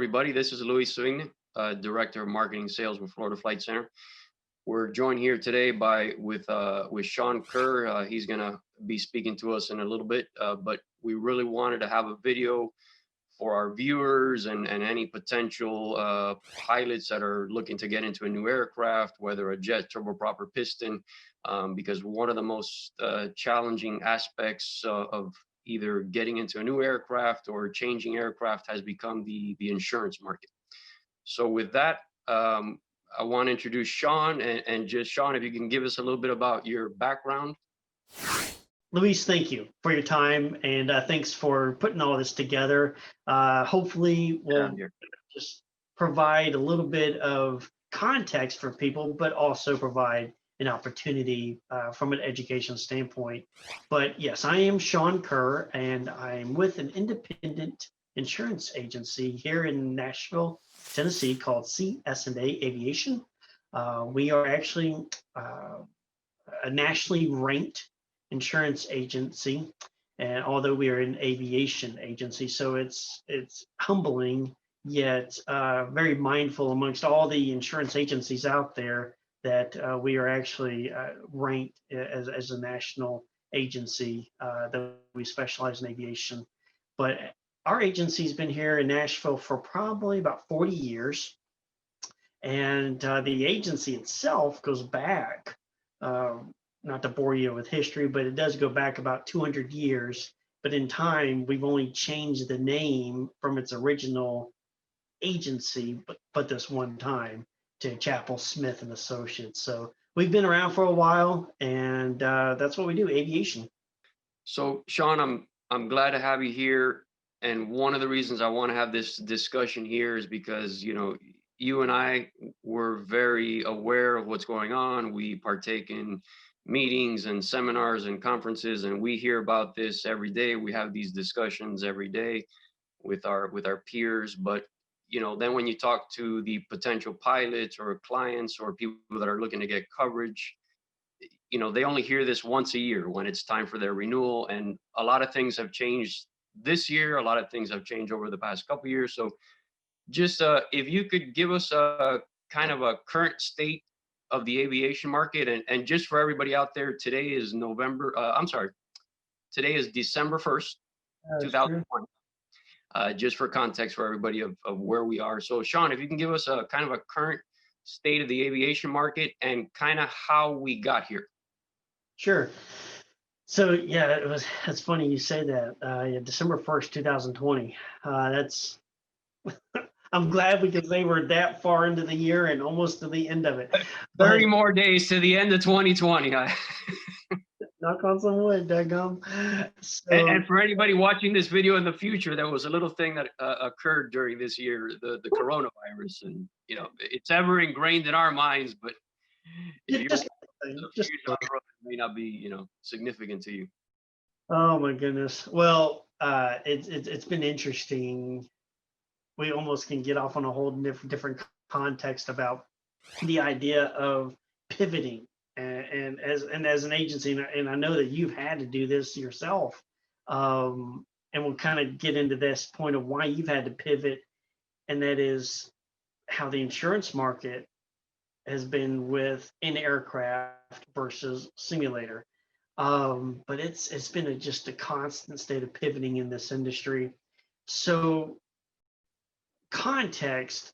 everybody. This is Savigne, Director of Marketing Sales with Florida Flight Center. We're joined here today with Sean Kerr. He's going to be speaking to us in a little bit, but we really wanted to have a video for our viewers and any potential pilots that are looking to get into a new aircraft, whether a jet, turboprop, or piston, because one of the most challenging aspects of either getting into a new aircraft or changing aircraft has become the insurance market. So with that, I want to introduce Sean, and just Sean, if you can give us a little bit about your background. Luis, thank you for your time, and thanks for putting all this together. Hopefully we'll just provide a little bit of context for people, but also provide an opportunity from an education standpoint. But yes, I am Sean Kerr, and I'm with an independent insurance agency here in Nashville, Tennessee, called CS&A Aviation. We are actually a nationally ranked insurance agency, and although we are an aviation agency, so it's humbling yet very mindful amongst all the insurance agencies out there that we are actually ranked as a national agency that we specialize in aviation. But our agency's been here in Nashville for probably about 40 years, and the agency itself goes back, not to bore you with history, but it does go back about 200 years. But in time, we've only changed the name from its original agency, but this one time, to Chapel Smith and Associates. So we've been around for a while, and that's what we do, aviation. So Sean, I'm glad to have you here. And one of the reasons I want to have this discussion here is because, you and I were very aware of what's going on. We partake in meetings and seminars and conferences, and we hear about this every day. We have these discussions every day with our peers. But then when you talk to the potential pilots or clients or people that are looking to get coverage, they only hear this once a year when it's time for their renewal. And a lot of things have changed this year. A lot of things have changed over the past couple of years. So just if you could give us a kind of a current state of the aviation market, and just for everybody out there, today is today is December 1st, 2020. Just for context for everybody of where we are. So Sean, if you can give us a kind of a current state of the aviation market and kind of how we got here. Sure. So yeah, it's funny you say that. December 1st, 2020. That's I'm glad because they were that far into the year and almost to the end of it. 30 more days to the end of 2020. Knock on some wood, daggum. So, and for anybody watching this video in the future, there was a little thing that occurred during this year, the coronavirus, and it's ever ingrained in our minds, but it may not be significant to you. Oh my goodness. Well, it's been interesting. We almost can get off on a whole different context about the idea of pivoting. And as an agency, and I know that you've had to do this yourself, and we'll kind of get into this point of why you've had to pivot, and that is how the insurance market has been with in-aircraft versus simulator. But it's been just a constant state of pivoting in this industry. So context,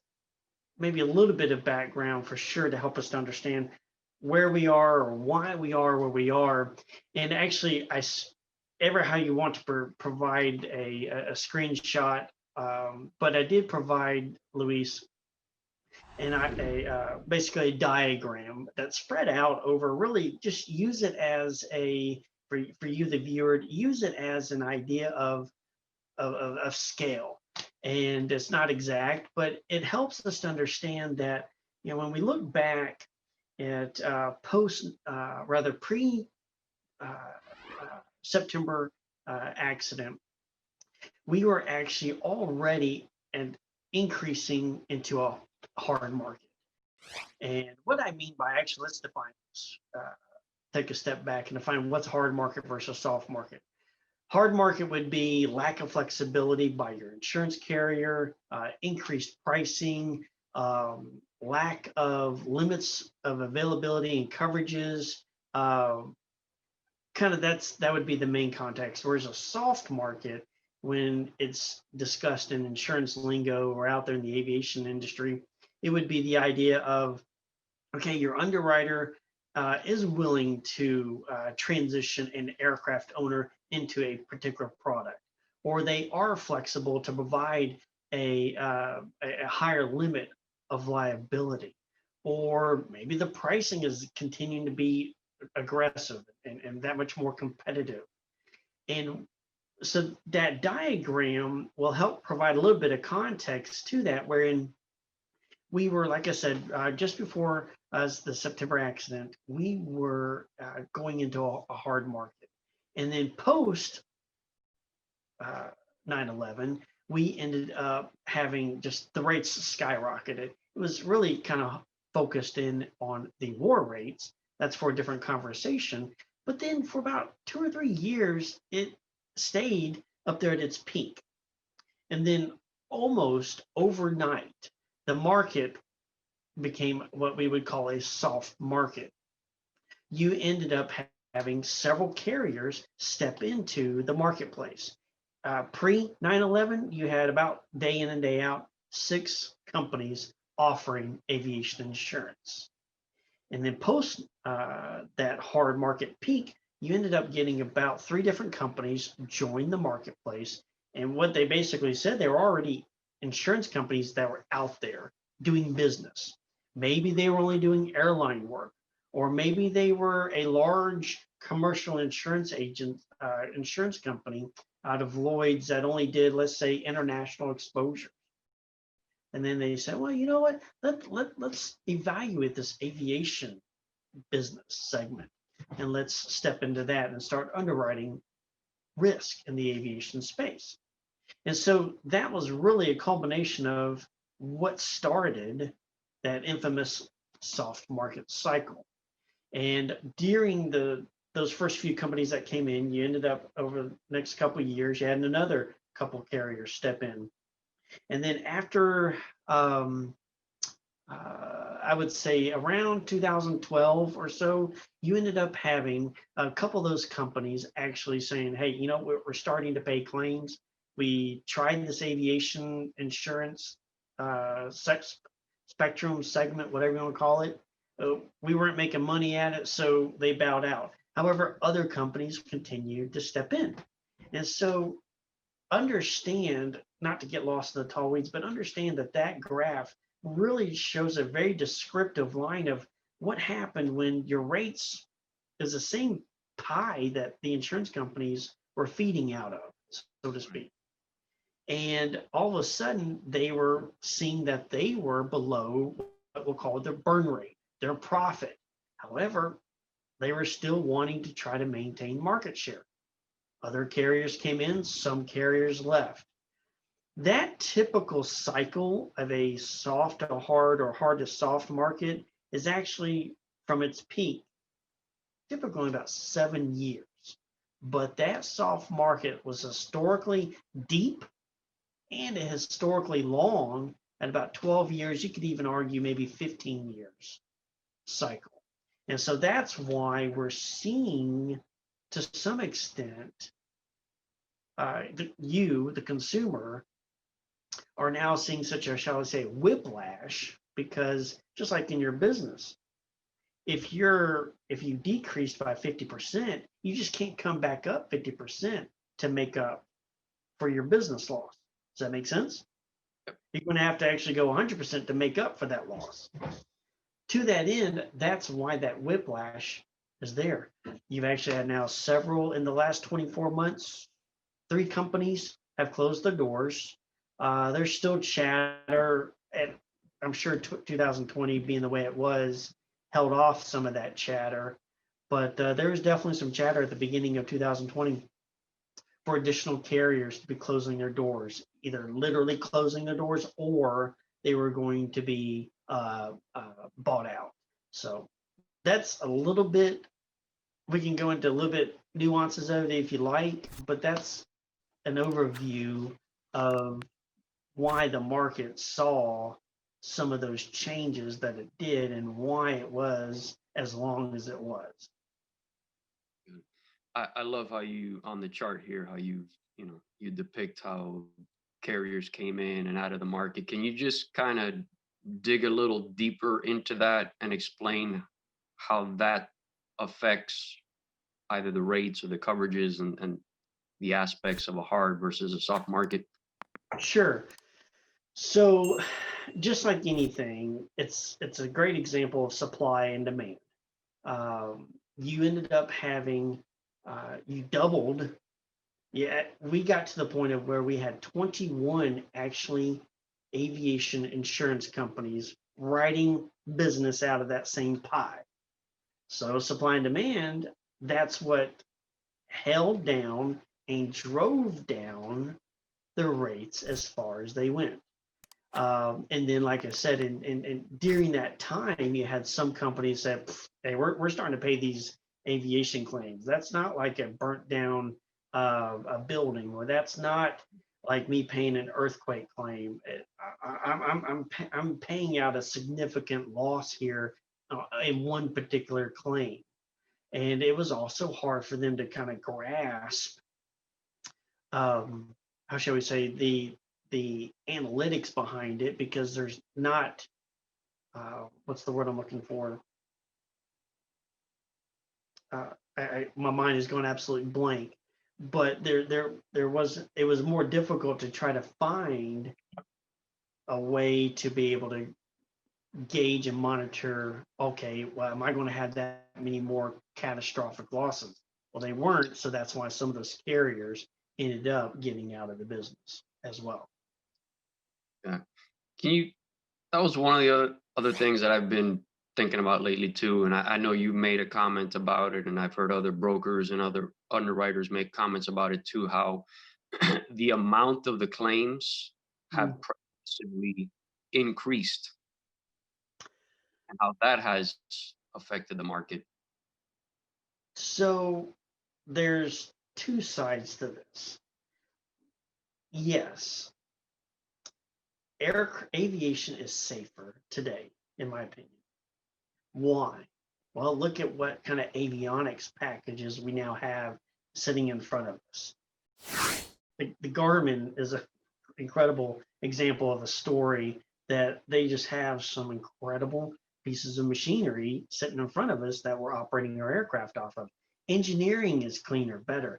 maybe a little bit of background for sure to help us to understand where we are or why we are where we are. And actually, how you want to provide a screenshot, but I did provide Luis and basically a diagram that's spread out over, really just use it as for you the viewer, use it as an idea of scale. And it's not exact, but it helps us to understand that when we look back at pre September accident, we were actually already and increasing into a hard market. And what I mean by, actually, let's define this, take a step back and define what's hard market versus soft market. Hard market would be lack of flexibility by your insurance carrier, increased pricing, lack of limits of availability and coverages. Kind of that would be the main context. Whereas a soft market, when it's discussed in insurance lingo or out there in the aviation industry, it would be the idea of, okay, your underwriter is willing to transition an aircraft owner into a particular product, or they are flexible to provide a higher limit of liability, or maybe the pricing is continuing to be aggressive and that much more competitive. And so that diagram will help provide a little bit of context to that, wherein we were, like I said, just before the September accident, we were going into a hard market. And then post 9/11, we ended up having just the rates skyrocketed. It was really kind of focused in on the war rates. That's for a different conversation. But then for about 2 or 3 years, it stayed up there at its peak. And then almost overnight, the market became what we would call a soft market. You ended up having several carriers step into the marketplace. Pre 9/11, you had about day in and day out 6 companies offering aviation insurance. And then post that hard market peak, you ended up getting about 3 different companies join the marketplace. And what they basically said, they were already insurance companies that were out there doing business. Maybe they were only doing airline work, or maybe they were a large commercial insurance agent, insurance company out of Lloyd's that only did, let's say, international exposure. And then they said, well, you know what? Let's evaluate this aviation business segment, and let's step into that and start underwriting risk in the aviation space. And so that was really a culmination of what started that infamous soft market cycle. And during those first few companies that came in, you ended up over the next couple of years, you had another couple carriers step in. And then after, I would say around 2012 or so, you ended up having a couple of those companies actually saying, hey, you know, we're starting to pay claims. We tried this aviation insurance spectrum segment, whatever you want to call it. We weren't making money at it, so they bowed out. However, other companies continued to step in. And so understand, not to get lost in the tall weeds, but understand that that graph really shows a very descriptive line of what happened when your rates is the same pie that the insurance companies were feeding out of, so to speak. And all of a sudden, they were seeing that they were below what we'll call their burn rate, their profit. However, they were still wanting to try to maintain market share. Other carriers came in, some carriers left. That typical cycle of a soft to hard or hard to soft market is actually from its peak, typically about 7 years. But that soft market was historically deep and historically long at about 12 years. You could even argue maybe 15 years cycle. And so that's why we're seeing, to some extent, the consumer, are now seeing such a, shall I say, whiplash, because just like in your business, if you decreased by 50%, you just can't come back up 50% to make up for your business loss. Does that make sense? You're going to have to actually go 100% to make up for that loss. To that end, that's why that whiplash is there. You've actually had now several in the last 24 months. 3 companies have closed their doors. There's still chatter, and I'm sure 2020 being the way it was held off some of that chatter, but there was definitely some chatter at the beginning of 2020 for additional carriers to be closing their doors, either literally closing their doors or they were going to be bought out. So that's a little bit, we can go into a little bit nuances of it if you like, but that's an overview of why the market saw some of those changes that it did and why it was as long as it was. I love how you on the chart here, how you depict how carriers came in and out of the market. Can you just kind of dig a little deeper into that and explain how that affects either the rates or the coverages and the aspects of a hard versus a soft market? Sure. So just like anything, it's a great example of supply and demand. You ended up having you doubled. Yeah, we got to the point of where we had 21 actually aviation insurance companies writing business out of that same pie. So supply and demand, that's what held down and drove down the rates as far as they went. And then, like I said, during that time, you had some companies that, hey, we're starting to pay these aviation claims. That's not like a burnt down a building, or that's not like me paying an earthquake claim. I'm paying out a significant loss here in one particular claim, and it was also hard for them to kind of grasp. How shall we say, the analytics behind it, because there's not what's the word I'm looking for? My mind is going absolutely blank. But it was more difficult to try to find a way to be able to gauge and monitor. Okay, well, am I going to have that many more catastrophic losses? Well, they weren't, so that's why some of those carriers ended up getting out of the business as well. Yeah. That was one of the other things that I've been thinking about lately too. And I know you made a comment about it, and I've heard other brokers and other underwriters make comments about it too, how the amount of the claims have progressively increased and how that has affected the market. So there's two sides to this. Yes, aviation is safer today, in my opinion. Why? Well, look at what kind of avionics packages we now have sitting in front of us. The Garmin is an incredible example of a story that they just have some incredible pieces of machinery sitting in front of us that we're operating our aircraft off of. Engineering is cleaner, better.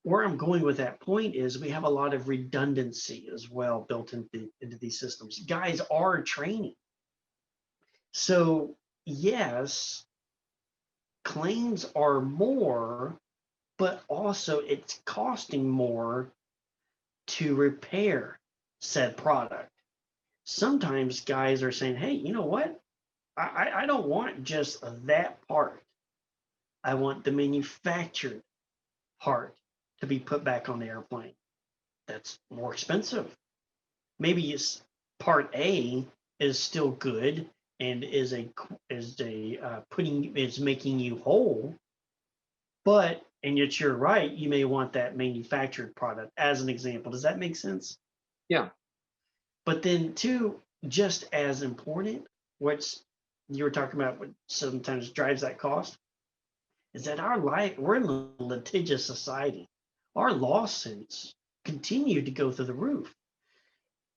Where I'm going with that point is we have a lot of redundancy as well built into these systems. Guys are training. So yes, claims are more, but also it's costing more to repair said product. Sometimes guys are saying, hey, you know what? I don't want just that part. I want the manufactured part to be put back on the airplane. That's more expensive. Maybe it's part A is still good and is making you whole, but and yet you're right, you may want that manufactured product as an example. Does that make sense? Yeah. But then too, just as important, what's you were talking about, what sometimes drives that cost, is that we're in a litigious society. Our lawsuits continue to go through the roof.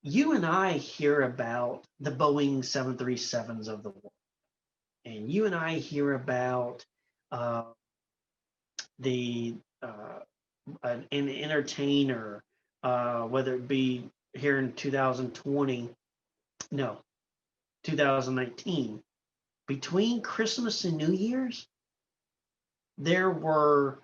You and I hear about the Boeing 737s of the world, and you and I hear about an entertainer, whether it be here in 2019, between Christmas and New Year's, there were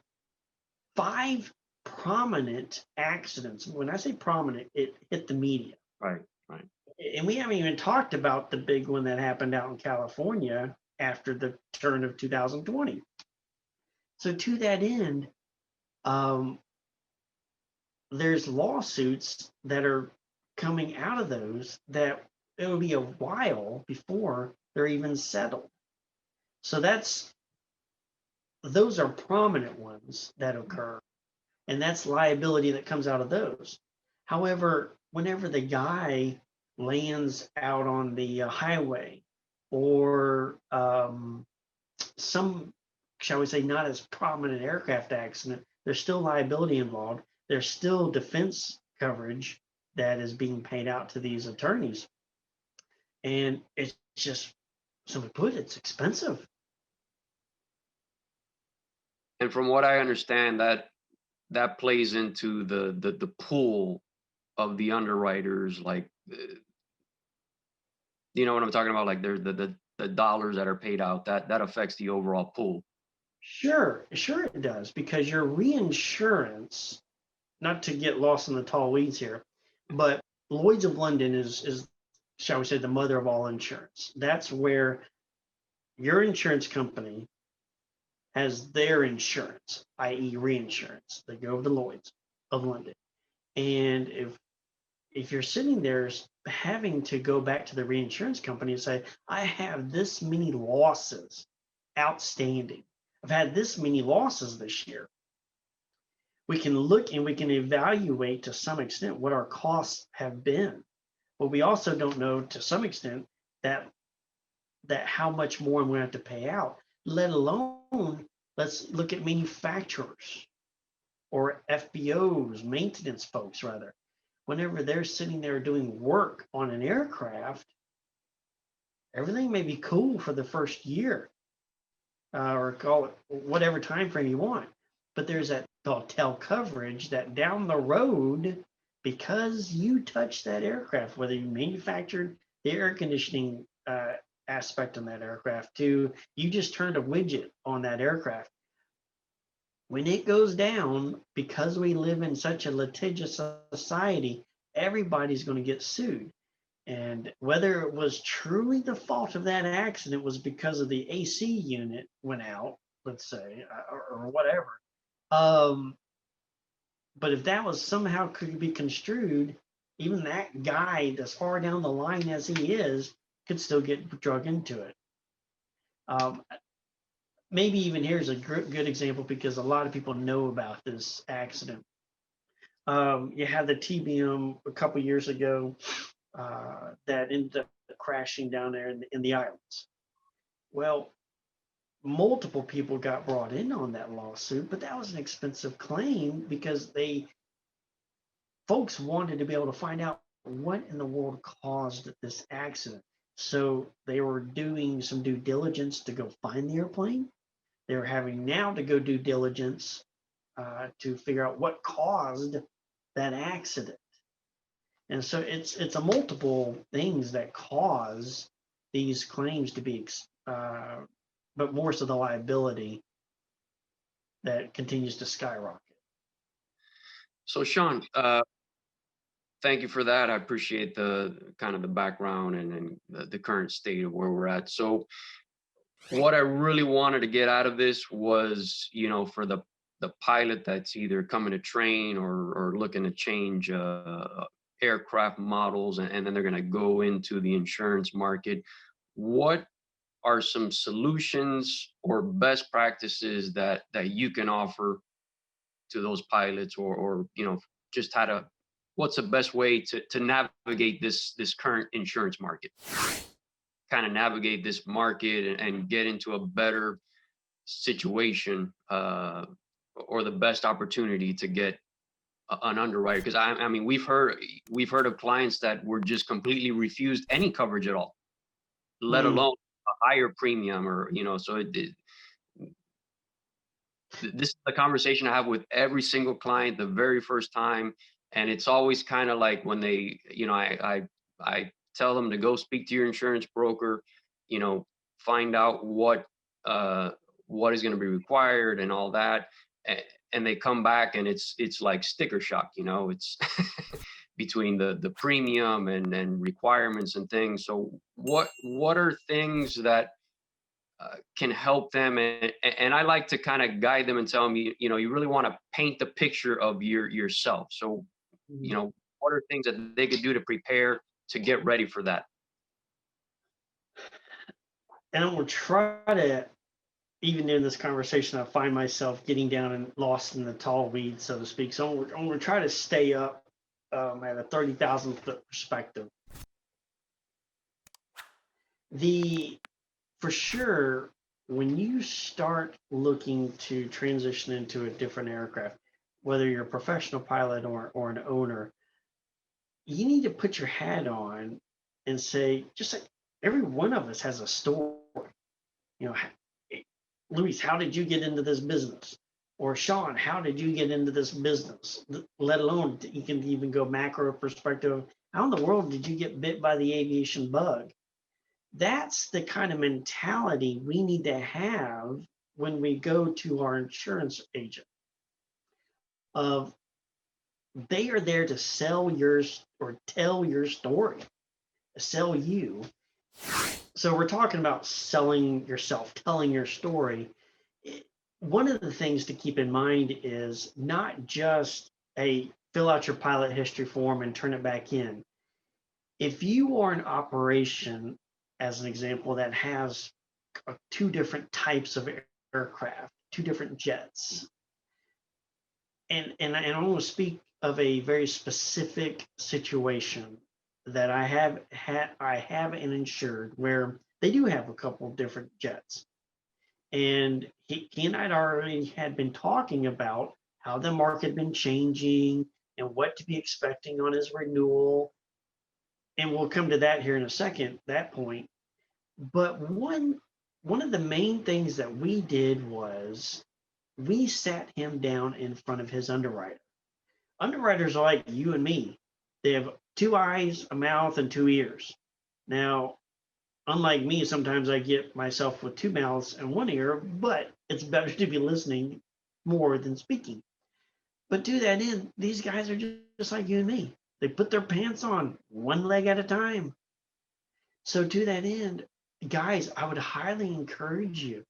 5 prominent accidents. When I say prominent, it hit the media. Right. And we haven't even talked about the big one that happened out in California after the turn of 2020. So to that end, there's lawsuits that are coming out of those that it will be a while before they're even settled. So that's those are prominent ones that occur, and that's liability that comes out of those. However, whenever the guy lands out on the highway, or some, shall we say, not as prominent aircraft accident, there's still liability involved. There's still defense coverage that is being paid out to these attorneys. And it's just, simply put, it's expensive. And from what I understand, that plays into the pool of the underwriters, like you know what I'm talking about? Like there's the dollars that are paid out, that affects the overall pool. Sure, sure it does, because your reinsurance, not to get lost in the tall weeds here, but Lloyd's of London is, shall we say, the mother of all insurance. That's where your insurance company has their insurance, i.e. reinsurance. They go over to Lloyd's of London. And if you're sitting there having to go back to the reinsurance company and say, I have this many losses outstanding. I've had this many losses this year. We can look and we can evaluate to some extent what our costs have been. But we also don't know to some extent that how much more I'm going to have to pay out, let alone let's look at manufacturers or FBOs, maintenance folks rather. Whenever they're sitting there doing work on an aircraft, everything may be cool for the first year, or call it whatever time frame you want. But there's that tail coverage that down the road, because you touched that aircraft, whether you manufactured the air conditioning aspect on that aircraft, to you just turned a widget on that aircraft. When it goes down, because we live in such a litigious society, everybody's going to get sued. And whether it was truly the fault of that accident was because of the AC unit went out, let's say, or whatever. But if that was somehow could be construed, even that guy, as far down the line as he is, could still get drug into it. Maybe even here's a good example, because a lot of people know about this accident. You had the TBM a couple years ago that ended up crashing down there in the islands. Well, multiple people got brought in on that lawsuit, but that was an expensive claim because folks wanted to be able to find out what in the world caused this accident. So they were doing some due diligence to go find the airplane. They were having now to go due diligence to figure out what caused that accident. And so it's a multiple things that cause these claims to be, but more so the liability that continues to skyrocket. So Sean, thank you for that. I appreciate the kind of the background and the current state of where we're at. So what I really wanted to get out of this was, you know, for the pilot that's either coming to train or looking to change aircraft models, and then they're going to go into the insurance market, what are some solutions or best practices that you can offer to those pilots, or you know, just what's the best way to navigate this current insurance market, kind of navigate this market and get into a better situation, or the best opportunity to get an underwriter? Because I mean, we've heard of clients that were just completely refused any coverage at all, let alone a higher premium, or you know. So this is the conversation I have with every single client the very first time, and it's always kind of like when they, you know, I tell them to go speak to your insurance broker, you know, find out what is going to be required and all that, and they come back and it's like sticker shock, you know, it's between the premium and requirements and things. So what are things that can help them, and I like to kind of guide them and tell them, you know, you really want to paint the picture of yourself. So, you know, what are things that they could do to prepare to get ready for that? And I'm gonna try to even in this conversation, I find myself getting down and lost in the tall weeds, so to speak. So I'm going to try to stay up at a 30,000-foot perspective. For sure, when you start looking to transition into a different aircraft, whether you're a professional pilot or an owner, you need to put your hat on and say, just like every one of us has a story. You know, Luis, how did you get into this business? Or Sean, how did you get into this business? Let alone, you can even go macro perspective. How in the world did you get bit by the aviation bug? That's the kind of mentality we need to have when we go to our insurance agent. Of they are there to sell yours or tell your story, sell you. So we're talking about selling yourself, telling your story. One of the things to keep in mind is not just a fill out your pilot history form and turn it back in. If you are an operation, as an example, that has two different types of aircraft, two different jets, and I want to speak of a very specific situation that I have an insured where they do have a couple of different jets. And he and I already had been talking about how the market had been changing and what to be expecting on his renewal. And we'll come to that here in a second, that point. But one of the main things that we did was we sat him down in front of his underwriter. Underwriters are like you and me. They have two eyes, a mouth, and two ears. Now, unlike me, sometimes I get myself with two mouths and one ear, but it's better to be listening more than speaking. But to that end, these guys are just like you and me. They put their pants on one leg at a time. So to that end, guys, I would highly encourage you,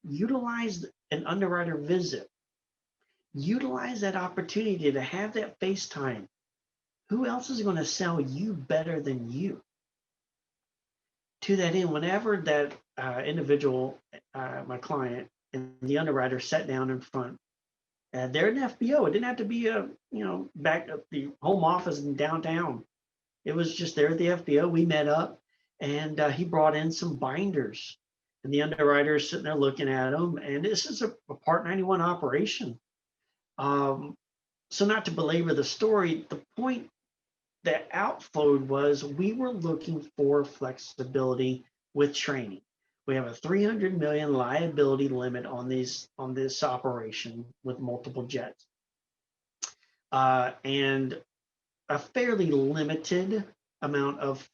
utilize an underwriter visit. Utilize that opportunity to have that FaceTime. Who else is going to sell you better than you? To that end, whenever that individual, my client, and the underwriter sat down in front, they're an FBO. It didn't have to be back at the home office in downtown. It was just there at the FBO. We met up, and he brought in some binders, and the underwriter is sitting there looking at them. And this is a Part 91 operation. So not to belabor the story, the point that outflowed was we were looking for flexibility with training. We have a 300 million liability limit on this operation with multiple jets, and a fairly limited amount of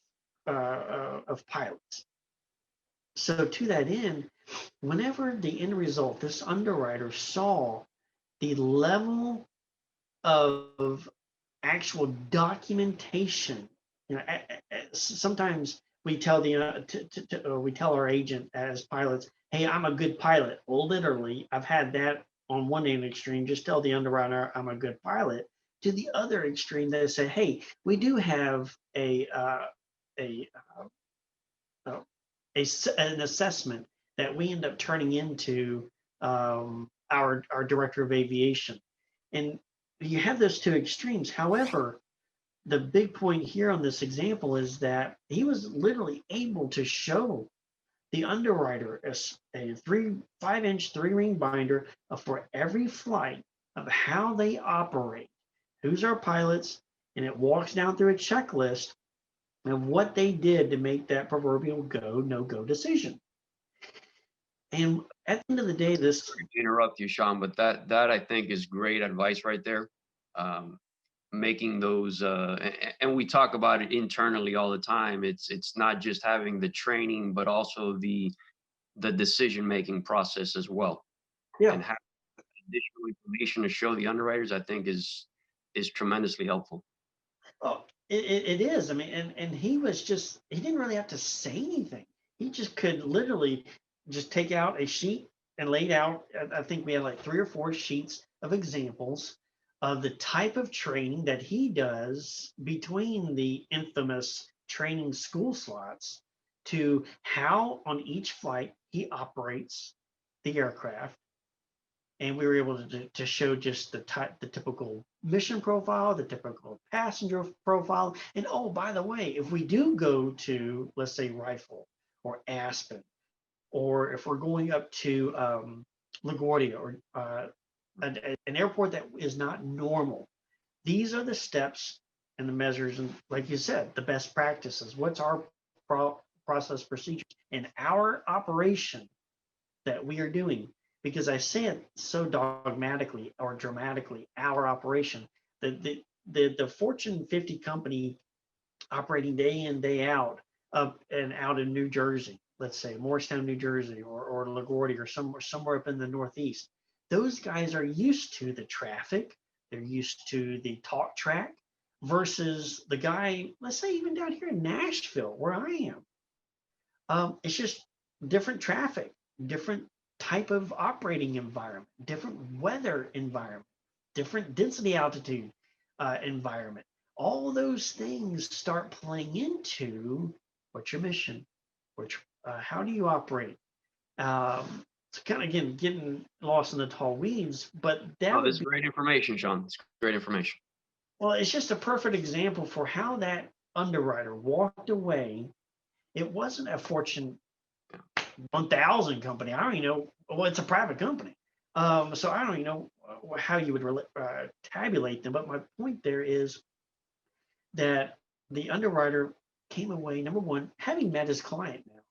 pilots. So to that end, whenever the end result, this underwriter saw the level of actual documentation, sometimes we tell we tell our agent as pilots, hey, I'm a good pilot. Well, literally, I've had that on one end extreme, just tell the underwriter I'm a good pilot, to the other extreme they say, hey, we do have an assessment that we end up turning into our director of aviation. And you have those two extremes. However, the big point here on this example is that he was literally able to show the underwriter a 5-inch 3-ring binder for every flight of how they operate, who's our pilots, and it walks down through a checklist of what they did to make that proverbial go, no-go decision. And at the end of the day, this... Sorry to interrupt you, Sean, but that I think is great advice right there. Making those, and we talk about it internally all the time. It's not just having the training, but also the decision-making process as well. Yeah. And having additional information to show the underwriters, I think is tremendously helpful. Oh, it is. I mean, and he didn't really have to say anything. He just could literally just take out a sheet and lay it out. I think we had like 3 or 4 sheets of examples of the type of training that he does between the infamous training school slots to how on each flight he operates the aircraft, and we were able to show just the typical mission profile, the typical passenger profile. And oh, by the way, if we do go to, let's say, Rifle or Aspen, or if we're going up to LaGuardia or an airport that is not normal, these are the steps and the measures, and like you said, the best practices. What's our process procedures in our operation that we are doing? Because I say it so dogmatically or dramatically, our operation. The Fortune 50 company operating day in, day out, up and out in New Jersey, let's say Morristown, New Jersey, or LaGuardia, or somewhere up in the Northeast. Those guys are used to the traffic. They're used to the talk track versus the guy, let's say even down here in Nashville, where I am. It's just different traffic, different type of operating environment, different weather environment, different density altitude environment. All those things start playing into what's your mission, which how do you operate? It's kind of again getting lost in the tall weeds, but that Oh, this would is be, great information, Sean. It's great information. well, it's just a perfect example for how that underwriter walked away. It wasn't a Fortune 1000 company. I don't even know. Well, it's a private company. So I don't even know how you would tabulate them. But my point there is that the underwriter came away, number one, having met his client now.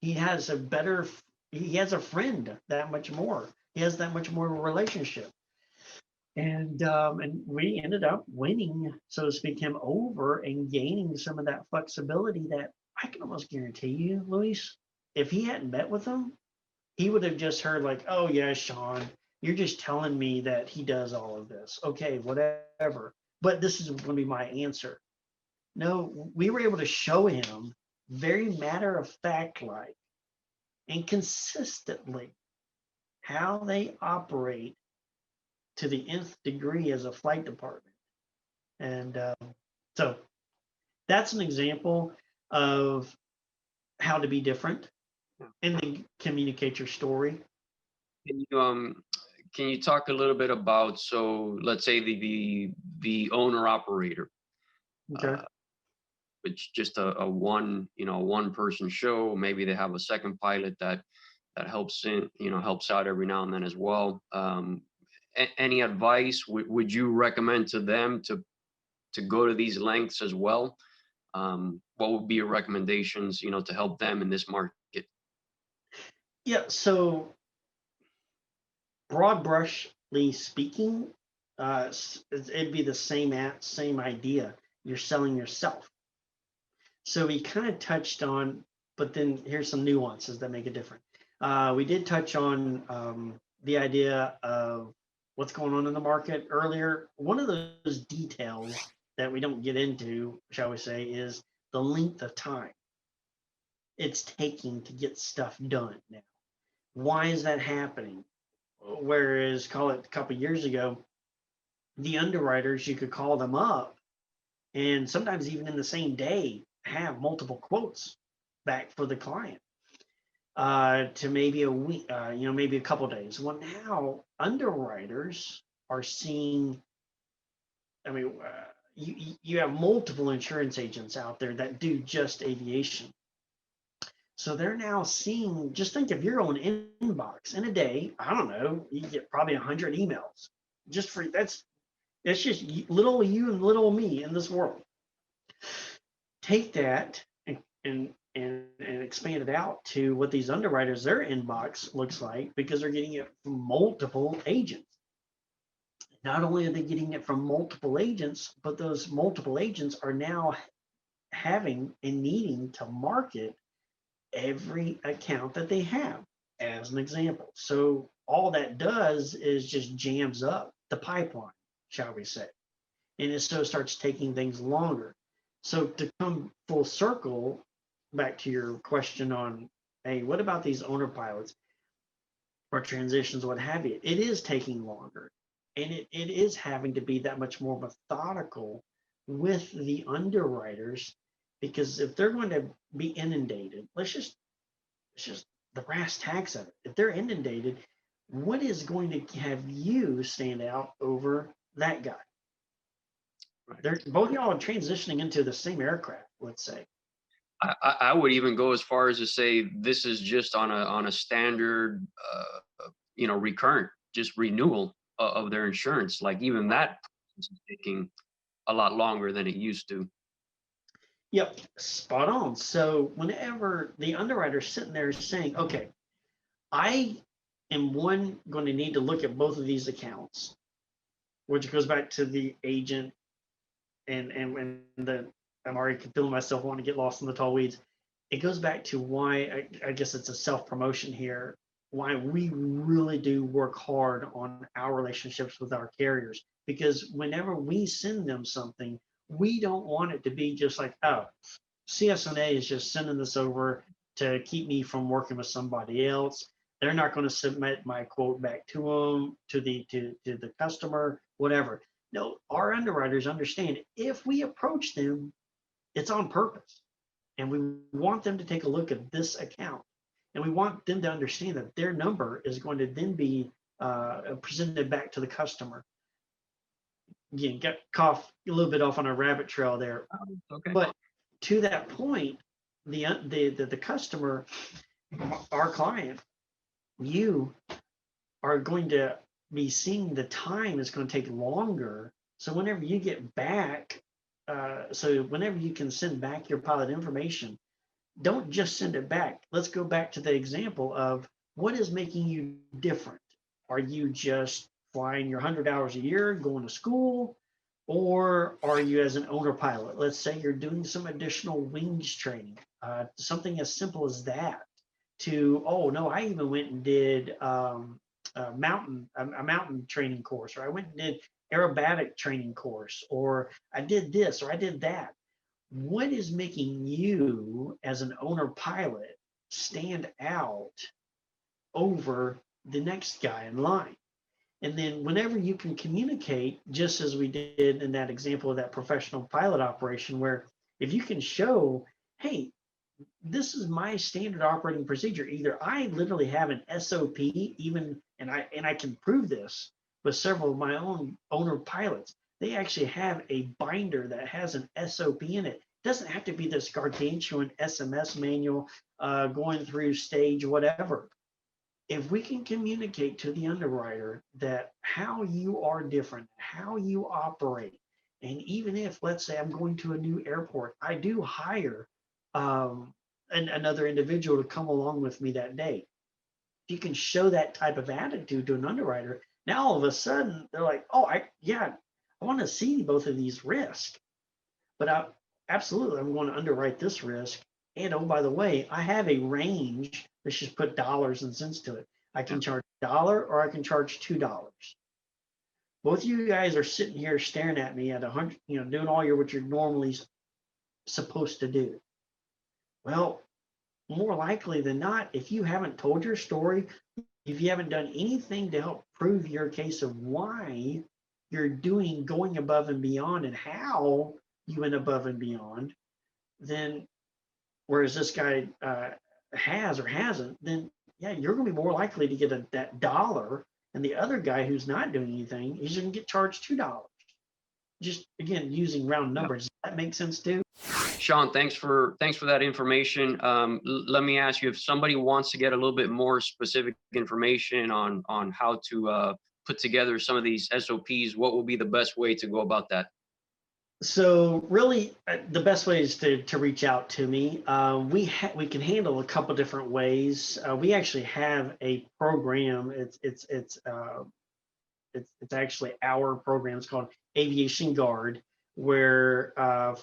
He has a better, he has a friend that much more. He has that much more of a relationship. And we ended up winning, so to speak, him over and gaining some of that flexibility that I can almost guarantee you, Luis, if he hadn't met with him, he would have just heard like, oh yeah, Sean, you're just telling me that he does all of this. Okay, whatever. But this is going to be my answer. No, we were able to show him very matter of fact like and consistently how they operate to the nth degree as a flight department. And so that's an example of how to be different and then communicate your story. Can you talk a little bit about, so let's say the owner operator, Okay. which just a one person show. Maybe they have a second pilot that helps helps out every now and then as well. Any advice would you recommend to them to go to these lengths as well? What would be your recommendations, to help them in this market? Yeah. So broad brushly speaking, it'd be the same idea. You're selling yourself. So we kind of touched on, but then here's some nuances that make it different. We did touch on the idea of what's going on in the market earlier. One of those details that we don't get into, shall we say, is the length of time it's taking to get stuff done now. Why is that happening? Whereas, call it a couple of years ago, the underwriters, you could call them up and sometimes even in the same day have multiple quotes back for the client to maybe a week, maybe a couple of days. Well, now underwriters are seeing, I mean, you have multiple insurance agents out there that do just aviation. So they're now seeing, just think of your own inbox in a day. I don't know, you get probably 100 emails just for it's just little you and little me in this world. Take that and expand it out to what these underwriters, their inbox looks like, because they're getting it from multiple agents. Not only are they getting it from multiple agents, but those multiple agents are now having and needing to market every account that they have, as an example. So all that does is just jams up the pipeline, shall we say. And it so starts taking things longer. So to come full circle back to your question on, hey, what about these owner pilots or transitions, what have you? It is taking longer. And it is having to be that much more methodical with the underwriters, because if they're going to be inundated, let's just the brass tacks of it. If they're inundated, what is going to have you stand out over that guy? Right. They're both y'all are transitioning into the same aircraft, let's say. I would even go as far as to say this is just on a standard, recurrent, just renewal of their insurance. Like even that process is taking a lot longer than it used to. Yep, spot on. So whenever the underwriter's sitting there saying, okay, I am going to need to look at both of these accounts, which goes back to the agent and the I'm already feeling myself wanting to get lost in the tall weeds. It goes back to why I guess it's a self-promotion here, why we really do work hard on our relationships with our carriers. Because whenever we send them something, we don't want it to be just like, oh, CS&A is just sending this over to keep me from working with somebody else. They're not going to submit my quote back to them, to the customer, whatever. No, our underwriters understand if we approach them, it's on purpose. And we want them to take a look at this account. And we want them to understand that their number is going to then be presented back to the customer. Again, got cough a little bit off on a rabbit trail there. Okay. But to that point, the customer, our client, you are going to be seeing the time is going to take longer. So whenever you get back, so whenever you can send back your pilot information, don't just send it back. Let's go back to the example of what is making you different. Are you just flying your 100 hours a year, going to school? Or are you as an owner pilot? Let's say you're doing some additional wings training, something as simple as that. To, oh no, I even went and did a mountain training course, or I went and did aerobatic training course, or I did this, or I did that. What is making you as an owner pilot stand out over the next guy in line? And then whenever you can communicate, just as we did in that example of that professional pilot operation, where if you can show, hey, this is my standard operating procedure. Either I literally have an SOP, even, and I can prove this with several of my own owner pilots. They actually have a binder that has an SOP in it. It doesn't have to be this gargantuan SMS manual going through stage whatever. If we can communicate to the underwriter that how you are different, how you operate, and even if, let's say, I'm going to a new airport, I do hire another individual to come along with me that day. If you can show that type of attitude to an underwriter, now all of a sudden they're like, oh, I want to see both of these risks, but absolutely, I'm going to underwrite this risk. And oh, by the way, I have a range. Let's just put dollars and cents to it. I can charge $1 or I can charge $2. Both of you guys are sitting here staring at me at 100, doing all what you're normally supposed to do. Well, more likely than not, if you haven't told your story, if you haven't done anything to help prove your case of why you're going above and beyond and how you went above and beyond, then whereas this guy has or hasn't, then yeah, you're going to be more likely to get that dollar, and the other guy who's not doing anything, he's going to get charged $2. Just again, using round numbers. Does that make sense too? Sean, thanks for that information. Let me ask you, if somebody wants to get a little bit more specific information on how to put together some of these SOPs, what will be the best way to go about that? So really, the best way is to reach out to me. We can handle a couple different ways. We actually have a program. It's actually our program. It's called Aviation Guard, where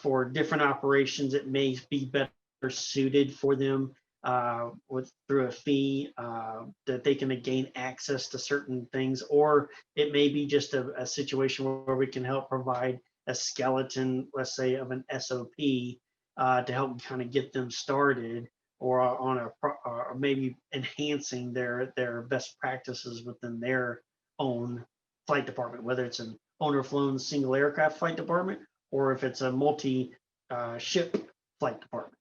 for different operations, it may be better suited for them through a fee that they can gain access to certain things, or it may be just a situation where we can help provide a skeleton, let's say, of an SOP to help kind of get them started, or or maybe enhancing their best practices within their own flight department, whether it's an owner flown single aircraft flight department or if it's a multi ship flight department.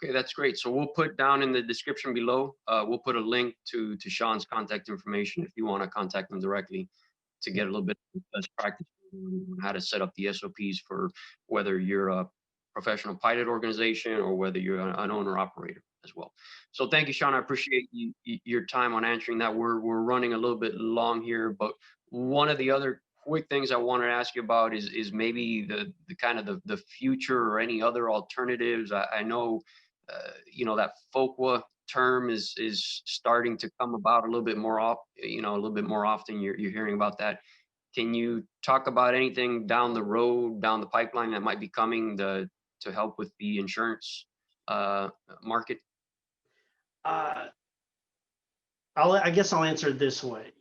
Okay, that's great. So we'll put down in the description below, we'll put a link to Sean's contact information if you want to contact him directly to get a little bit of best practice on how to set up the SOPs for whether you're a professional pilot organization or whether you're an owner operator as well. So thank you, Sean. I appreciate your time on answering that. We're running a little bit long here, but one of the other quick things I wanted to ask you about is maybe the kind of the future or any other alternatives. I know that FOQA term is starting to come about a little bit more a little bit more often. You're hearing about that. Can you talk about anything down the road, down the pipeline that might be coming to help with the insurance market? Uh, I guess I'll answer it this way.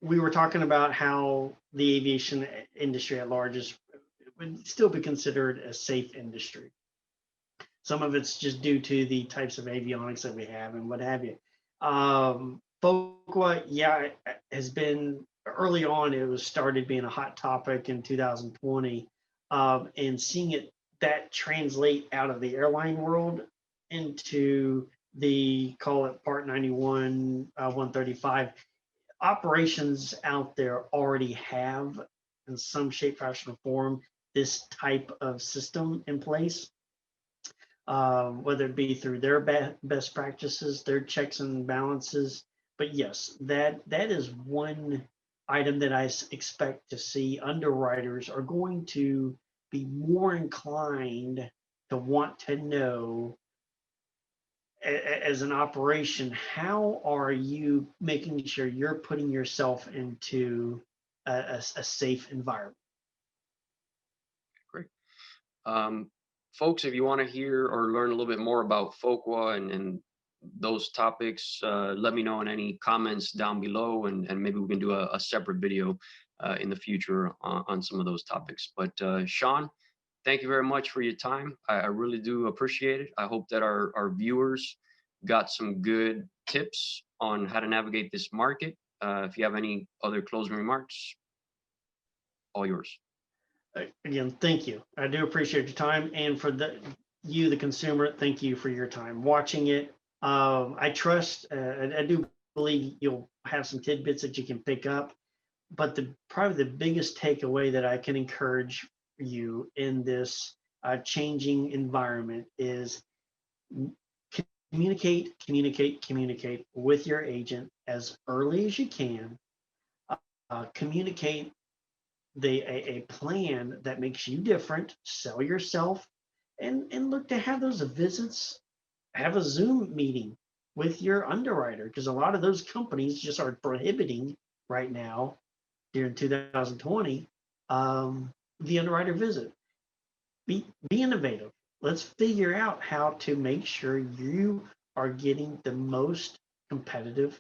We were talking about how the aviation industry at large would still be considered a safe industry. Some of it's just due to the types of avionics that we have and what have you. FOQA, yeah, has been early on. It was started being a hot topic in 2020, and seeing that translate out of the airline world into the, call it Part 91, 135 operations out there already have in some shape, fashion, or form this type of system in place, whether it be through their best practices, their checks and balances. But yes, that is one item that I expect to see. Underwriters are going to be more inclined to want to know, as an operation, how are you making sure you're putting yourself into a safe environment? Great. Folks, if you want to hear or learn a little bit more about FOQA and those topics, let me know in any comments down below, and maybe we can do a separate video in the future on some of those topics. But Sean, thank you very much for your time. I really do appreciate it. I hope that our viewers got some good tips on how to navigate this market. If you have any other closing remarks, all yours. Again, thank you. I do appreciate your time, and for the consumer, thank you for your time watching it. I trust, I do believe you'll have some tidbits that you can pick up, but probably the biggest takeaway that I can encourage you in this changing environment is communicate with your agent as early as you can. Communicate a plan that makes you different, sell yourself, and look to have those visits, have a Zoom meeting with your underwriter, because a lot of those companies just are prohibiting right now during 2020 the underwriter visit. Be innovative. Let's figure out how to make sure you are getting the most competitive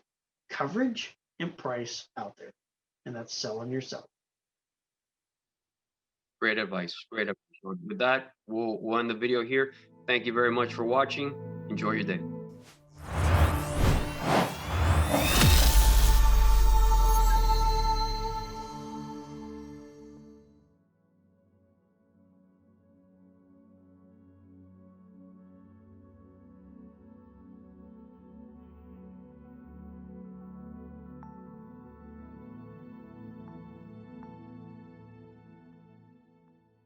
coverage and price out there, and that's selling yourself. Great advice. Great advice. With that, we'll end the video here. Thank you very much for watching. Enjoy your day.